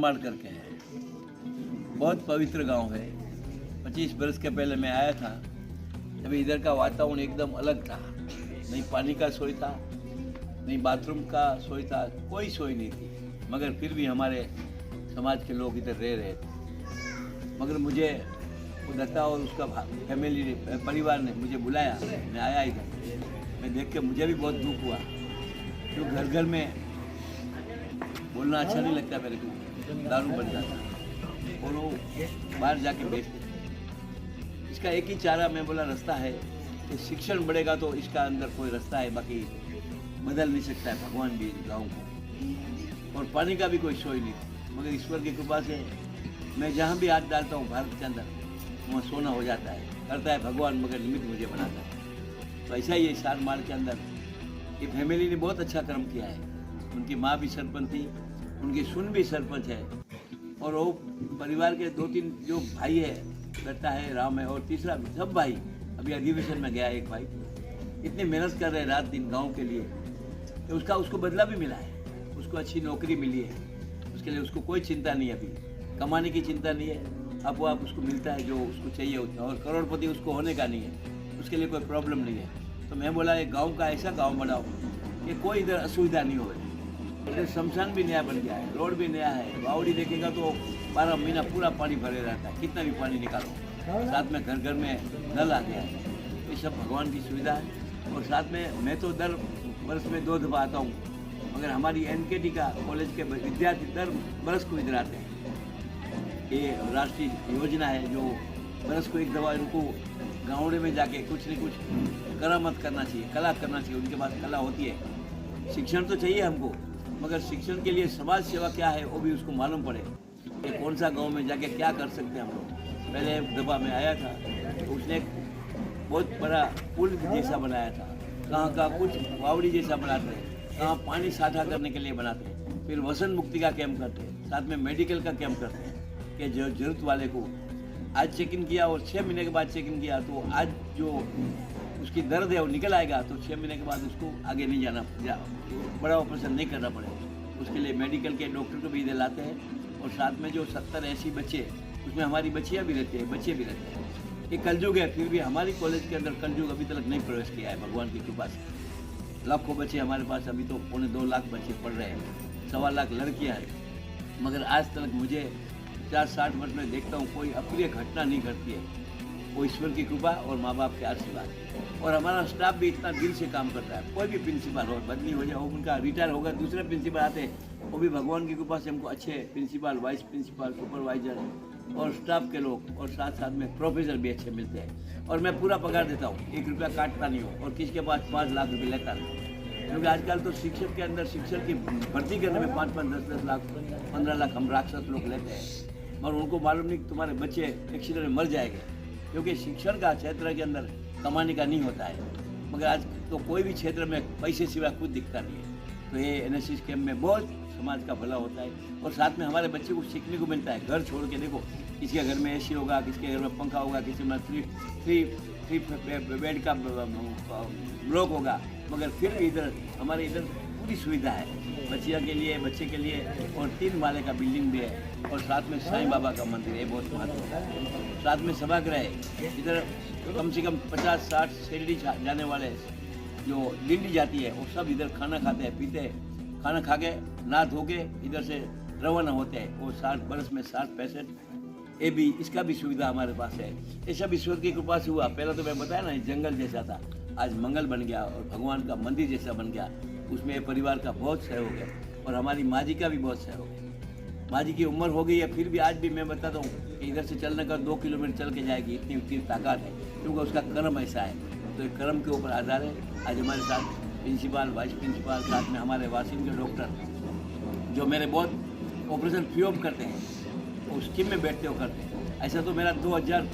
मार करके है। बहुत पवित्र गांव है। 25 बरस के पहले मैं आया था, तभी इधर का वातावरण एकदम अलग था। नहीं पानी का सोई था, नहीं बाथरूम का सोई था, कोई सोई नहीं थी। मगर फिर भी हमारे समाज के लोग इधर रह रहे थे। मगर मुझे वो दत्ता और उसका फैमिली परिवार ने मुझे बुलाया, मैं आया इधर। मैं देख के मुझे भी बहुत दुख हुआ, जो घर घर में बोलना अच्छा नहीं लगता मेरे को, दारू बन जाता और वो बाहर जाके बेचते। इसका एक ही चारा मैं बोला रास्ता है कि शिक्षण बढ़ेगा तो इसका अंदर कोई रास्ता है, बाकी बदल नहीं सकता है भगवान भी गाँव को। और पानी का भी कोई सोई नहीं थी, मगर ईश्वर की कृपा से मैं जहाँ भी हाथ डालता हूँ भारत के अंदर, वहाँ सोना हो जाता है। करता है भगवान, मगर निमित्त मुझे बनाता है। तो ऐसा ही है सार माल के अंदर। ये फैमिली ने बहुत अच्छा कर्म किया है। उनकी माँ भी सरपंच थी, उनकी सुन भी सरपंच है, और वो परिवार के 2-3 जो भाई है, दत्ता है, राम है, और तीसरा सब भाई अभी अधिवेशन में गया एक भाई। इतनी मेहनत कर रहे हैं रात दिन गांव के लिए, तो उसको बदला भी मिला है। उसको अच्छी नौकरी मिली है, उसके लिए उसको कोई चिंता नहीं है। अभी कमाने की चिंता नहीं है, आप उसको मिलता है जो उसको चाहिए होता है। और करोड़पति उसको होने का नहीं है, उसके लिए कोई प्रॉब्लम नहीं है। तो मैं बोला एक गाँव का ऐसा गाँव बनाओ कि कोई इधर असुविधा नहीं हो। इधर शमशान भी नया बन गया है, रोड भी नया है। बावड़ी देखेगा तो 12 महीना पूरा पानी भरे रहता है, कितना भी पानी निकालो। साथ में घर घर में नल आ गया है। ये सब भगवान की सुविधा है। और साथ में मैं तो दर वर्ष में 2 दफ़ा आता हूँ, मगर हमारी NKT का कॉलेज के विद्यार्थी दर बरस को इधर आते हैं। ये राष्ट्रीय योजना है जो बरस को एक दफ़ा इनको गाँव में जाके कुछ न कुछ करामत करना चाहिए, कला करना चाहिए। उनके पास कला होती है। शिक्षण तो चाहिए हमको, मगर शिक्षण के लिए समाज सेवा क्या है वो भी उसको मालूम पड़े कि कौन सा गांव में जाके क्या कर सकते हैं हम लोग। पहले एक दफ़ा में आया था तो उसने एक बहुत बड़ा पुल जैसा बनाया था। कहाँ का कुछ वावड़ी जैसा बनाते हैं, कहाँ पानी साझा करने के लिए बनाते हैं। फिर वसन मुक्ति का कैंप करते हैं, साथ में मेडिकल का कैंप करते हैं कि जो जरूरत वाले को आज चेक इन किया और 6 महीने के बाद चेक इन किया, तो आज जो उसकी दर्द है वो निकल आएगा, तो 6 महीने के बाद उसको आगे नहीं जाना, बड़ा ऑपरेशन नहीं करना पड़ेगा। उसके लिए मेडिकल के डॉक्टर को भी इधर लाते हैं। और साथ में जो 70-80 बच्चे, उसमें हमारी बच्चियाँ भी रहती है, बच्चे भी रहते हैं। ये कलयुग है, फिर भी हमारी कॉलेज के अंदर कलयुग अभी तक नहीं प्रवेश किया है भगवान की कृपा से। लाखों बच्चे हमारे पास, अभी तो 2.25 लाख बच्चे पढ़ रहे हैं, 1.25 लाख लड़कियाँ हैं। मगर आज तक मुझे 50-60 वर्ष में देखता हूँ कोई अप्रिय घटना नहीं घटती है। वो ईश्वर की कृपा और माँ बाप के आशीर्वाद। और हमारा स्टाफ भी इतना दिल से काम करता है। कोई भी प्रिंसिपल हो, बदली हो जाए, उनका रिटायर होगा, दूसरे प्रिंसिपल आते हैं, वो भी भगवान की कृपा से हमको अच्छे प्रिंसिपल, वाइस प्रिंसिपल, सुपरवाइजर और स्टाफ के लोग, और साथ साथ में प्रोफेसर भी अच्छे मिलते हैं। और मैं पूरा पगार देता हूँ, 1 रुपया काटता नहीं हूँ, और किसके पास 5 लाख रुपये लेता नहीं। क्योंकि आजकल तो शिक्षक के अंदर शिक्षक की भर्ती करने में 5-5, 10-10 लाख, 15 लाख हम राक्षस लोग लेते हैं। और उनको मालूम नहीं कि तुम्हारे बच्चे एक्सीडेंट में मर जाएंगे, क्योंकि शिक्षण का क्षेत्र के अंदर कमाने का नहीं होता है। मगर आज तो कोई भी क्षेत्र में पैसे सिवा कुछ दिखता नहीं है। तो ये NSS कैंप में बहुत समाज का भला होता है। और साथ में हमारे बच्चे को सीखने को मिलता है। घर छोड़ के देखो, किसी के घर में AC होगा, किसी के घर में पंखा होगा, किसी में 3 बेड का ब्लॉक होगा, मगर फिर भी इधर हमारे इधर पूरी सुविधा है बच्चियों के लिए, बच्चे के लिए। और 3 माले का बिल्डिंग भी है। और साथ में साईं बाबा का मंदिर है, बहुत महत्व है। साथ में सभागृह है। इधर कम से कम 50-60 शिरडी जाने वाले जो दिल्ली जाती है, वो सब इधर खाना खाते हैं, पीते हैं। खाना खा के नहा धो के इधर से रवाना होते हैं। वो 60 बरस में 60-65, ये भी इसका भी सुविधा हमारे पास है। ये सब ईश्वर की कृपा से हुआ। पहले तो मैं बताया ना, जंगल जैसा था, आज मंगल बन गया और भगवान का मंदिर जैसा बन गया। उसमें परिवार का बहुत सहयोग है, और हमारी माँ जी का भी बहुत सहयोग है। माँ जी की उम्र हो गई है, फिर भी आज भी मैं बताता हूँ कि इधर से चलने का 2 किलोमीटर चल के जाएगी, इतनी ताकत है, क्योंकि उसका कर्म ऐसा है। तो एक कर्म के ऊपर आधार है। आज हमारे साथ प्रिंसिपल, वाइस प्रिंसिपल, साथ में हमारे वासिन के डॉक्टर जो मेरे बहुत ऑपरेशन फ्री ऑफ करते हैं, वो स्कीम में बैठते हो करते हैं। ऐसा तो मेरा 2000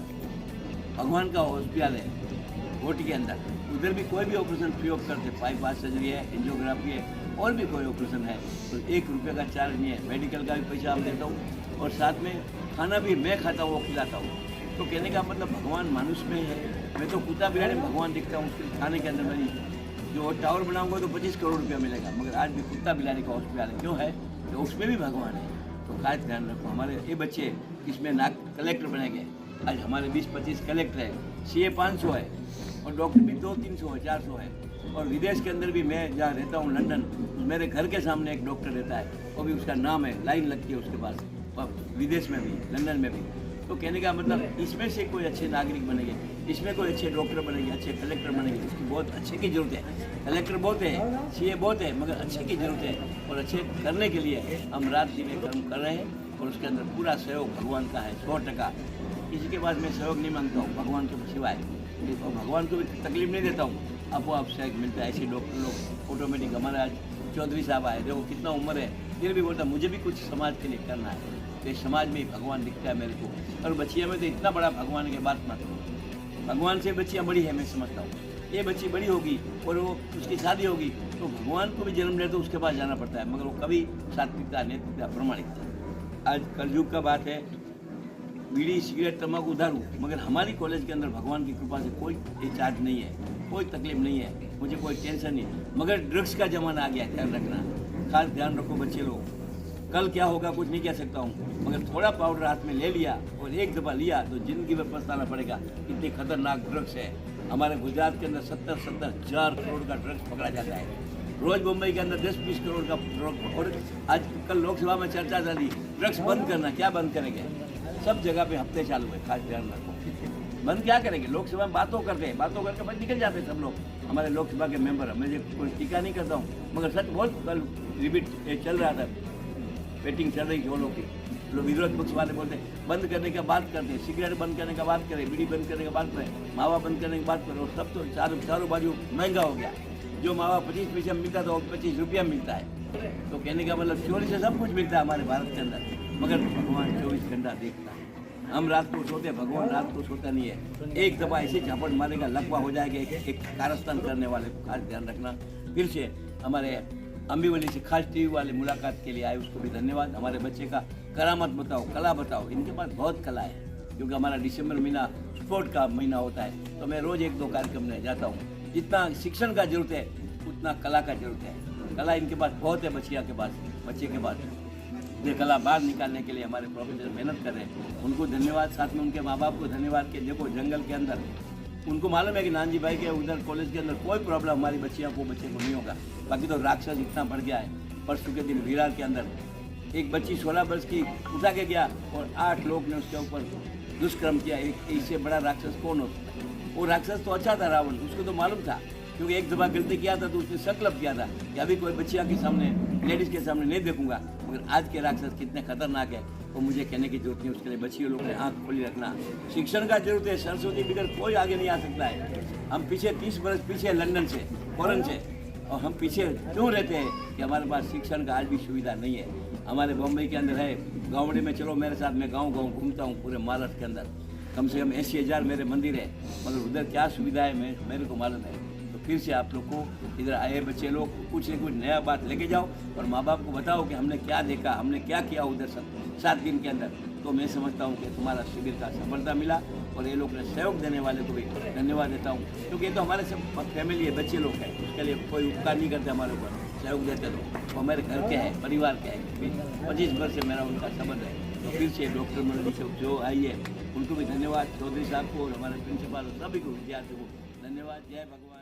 भगवान का हॉस्पिटल है घोटी के अंदर, उधर भी कोई भी ऑपरेशन फ्री ऑफ करते, बाईपास सर्जरी है, एंजियोग्राफी है, और भी कोई ऑपरेशन है तो 1 रुपये का चार्ज नहीं है। मेडिकल का भी पैसा आप देता हूँ, और साथ में खाना भी मैं खाता हूँ, वो खिलाता हूँ। तो कहने का मतलब भगवान मानुष में है। मैं तो कुत्ता बिलाने में भगवान दिखता हूँ। उसके खाने के अंदर मेरी जो टावर बनाऊंगा तो 25 करोड़ रुपया मिलेगा, मगर आज भी कुत्ता बिलाने का हॉस्पिटल है। क्यों है? तो उसमें भी भगवान है। तो खास ध्यान रखो। हमारे ये बच्चे इसमें कलेक्टर बनेंगे। आज हमारे 20-25 कलेक्टर है, CA 500 है और डॉक्टर भी 200-300 है, 400 है। और विदेश के अंदर भी मैं जहाँ रहता हूँ लंदन, मेरे घर के सामने एक डॉक्टर रहता है, वो भी उसका नाम है, लाइन लगती है उसके पास, विदेश में भी, लंदन में भी। तो कहने का मतलब इसमें से कोई अच्छे नागरिक बनेंगे, इसमें कोई अच्छे डॉक्टर बनेंगे, अच्छे कलेक्टर बनेंगे, जिसकी बहुत अच्छे की जरूरत है। कलेक्टर बहुत है, CA बहुत है, मगर अच्छे की जरूरत है। और अच्छे करने के लिए हम रात दिन कर्म कर रहे हैं और उसके अंदर पूरा सहयोग भगवान का है 100%। किसी के पास मैं सहयोग नहीं मांगता हूँ भगवान के सिवाय, और भगवान को भी तकलीफ नहीं देता हूँ। आपको आप सहयोग मिलता है। ऐसे डॉक्टर लोग ऑटोमेटिक, हमारे आज चौधरी साहब आए, देखो कितना उम्र है, फिर भी बोलता मुझे भी कुछ समाज के लिए करना है। तो समाज में भगवान दिखता है मेरे को। और बच्चियाँ में तो इतना बड़ा भगवान की बात मत करो। भगवान से बच्चियाँ बड़ी है, मैं समझता हूँ। ये बच्ची बड़ी होगी और वो उसकी शादी होगी तो भगवान को भी जन्म ले तो उसके पास जाना पड़ता है, मगर वो कभी सात्विकता, नैतिकता, प्रामाणिकता। आज कलयुग का बात है, बीड़ी, सिगरेट, तम्बाकू, दारू, मगर हमारी कॉलेज के अंदर भगवान की कृपा से कोई चार्ज नहीं है, कोई तकलीफ नहीं है, मुझे कोई टेंशन नहीं। मगर ड्रग्स का जमाना आ गया है, ध्यान रखना। खास ध्यान रखो बच्चे लोग। कल क्या होगा कुछ नहीं कह सकता हूँ, मगर थोड़ा पाउडर हाथ में ले लिया और एक दफ़ा लिया तो जिंदगी में पछताना पड़ेगा। इतनी खतरनाक ड्रग्स है। हमारे गुजरात के अंदर 70-70 करोड़ का ड्रग्स पकड़ा जाता है रोज। मुंबई के अंदर 10-20 करोड़ का ड्रग्स। और आज कल लोकसभा में चर्चा चली, ड्रग्स बंद करना। क्या बंद करेंगे? सब जगह पे हफ्ते चालू है। खास ध्यान रखो, बंद क्या करेंगे? लोकसभा में बातों करते हैं, बातों करके बस निकल जाते हैं सब लोग। हमारे लोकसभा के मेंबर, मैं कोई टीका नहीं करता हूँ, मगर सच बहुत कल रिपीट चल रहा था, वेटिंग चल रही थी। वो लोग विरोध पक्ष वाले बोलते बंद करने का बात करते हैं, सिगरेट बंद करने का बात करें, बीड़ी बंद करने का बात करें, मावा बंद करने की बात करें। और सब तो चारों बाजू महंगा हो गया। जो मावा 25 पैसे मिलता था वो 25 रुपया मिलता है। तो कहने का मतलब चोरी से सब कुछ मिलता है हमारे भारत के अंदर, मगर भगवान 24 घंटा देखता है। हम रात को सोते, भगवान रात को सोता नहीं है। एक दफ़ा ऐसे झापड़ मारेगा, लकवा हो जाएगा एक कारस्तान करने वाले को। खास ध्यान रखना। फिर से हमारे अम्बीवली से खास टीवी वाले मुलाकात के लिए आए, उसको भी धन्यवाद। हमारे बच्चे का करामत बताओ, कला बताओ। इनके पास बहुत कला है, क्योंकि हमारा दिसंबर महीना स्पोर्ट का महीना होता है, तो मैं रोज़ 1-2 कार्यक्रम में जाता हूँ। जितना शिक्षण का जरूरत है उतना कला का जरूरत है। कला इनके पास बहुत है, बच्चे के पास। ये कला बाहर निकालने के लिए हमारे प्रोफेसर मेहनत कर रहे हैं, उनको धन्यवाद। साथ में उनके माँ बाप को धन्यवाद कि देखो जंगल के अंदर उनको मालूम है कि नानजी भाई के उधर कॉलेज के अंदर कोई प्रॉब्लम हमारी बच्चे को नहीं होगा। बाकी तो राक्षस इतना बढ़ गया है। परसों के दिन विरार के अंदर एक बच्ची 16 वर्ष की उठा के गया और 8 लोग ने उसके ऊपर दुष्कर्म किया। इससे बड़ा राक्षस कौन होता है? वो राक्षस तो अच्छा था रावण, उसको तो मालूम था, क्योंकि एक दफ़ा गलती किया था तो उसने संकल्प किया था कि अभी कोई बच्चिया के सामने, लेडीज़ के सामने नहीं देखूंगा। मगर आज के राक्षस कितने खतरनाक है वो मुझे कहने की जरूरत नहीं। उसके लिए बच्चियों लोग ने आँख खोली रखना। शिक्षण का जरूरत है। सरस्वती बगैर कोई आगे नहीं आ सकता है। हम पीछे 30 वर्ष पीछे लंदन से, फॉरेन से, और हम पीछे क्यों रहते हैं कि हमारे पास शिक्षण का आज भी सुविधा नहीं है। हमारे बम्बई के अंदर है, गाँवड़े में चलो मेरे साथ, मैं गाँव घूमता हूँ पूरे महाराष्ट्र के अंदर। कम से कम 80,000 मेरे मंदिर है, मगर उधर क्या सुविधा है मेरे को मालूम है। तो फिर से आप लोग को इधर आए बच्चे लोग कुछ न कुछ नया बात लेके जाओ और माँ बाप को बताओ कि हमने क्या देखा, हमने क्या किया उधर 7 दिन के अंदर। तो मैं समझता हूँ कि तुम्हारा शिविर का सफलता मिला। और ये लोग ने सहयोग देने वाले को भी धन्यवाद देता हूँ, क्योंकि ये तो हमारे सब फैमिली है, बच्चे लोग हैं, उसके लिए कोई उपकार नहीं करते हमारे ऊपर, सहयोग देते तो। वो मेरे घर के हैं, परिवार के हैं, 25 वर्ष से मेरा उनका संबंध है। तो फिर से डॉक्टर मंडली से जो आई है उनको भी धन्यवाद, चौधरी साहब को और हमारे प्रिंसिपल सभी को, विद्यार्थियों को धन्यवाद। जय भगवान।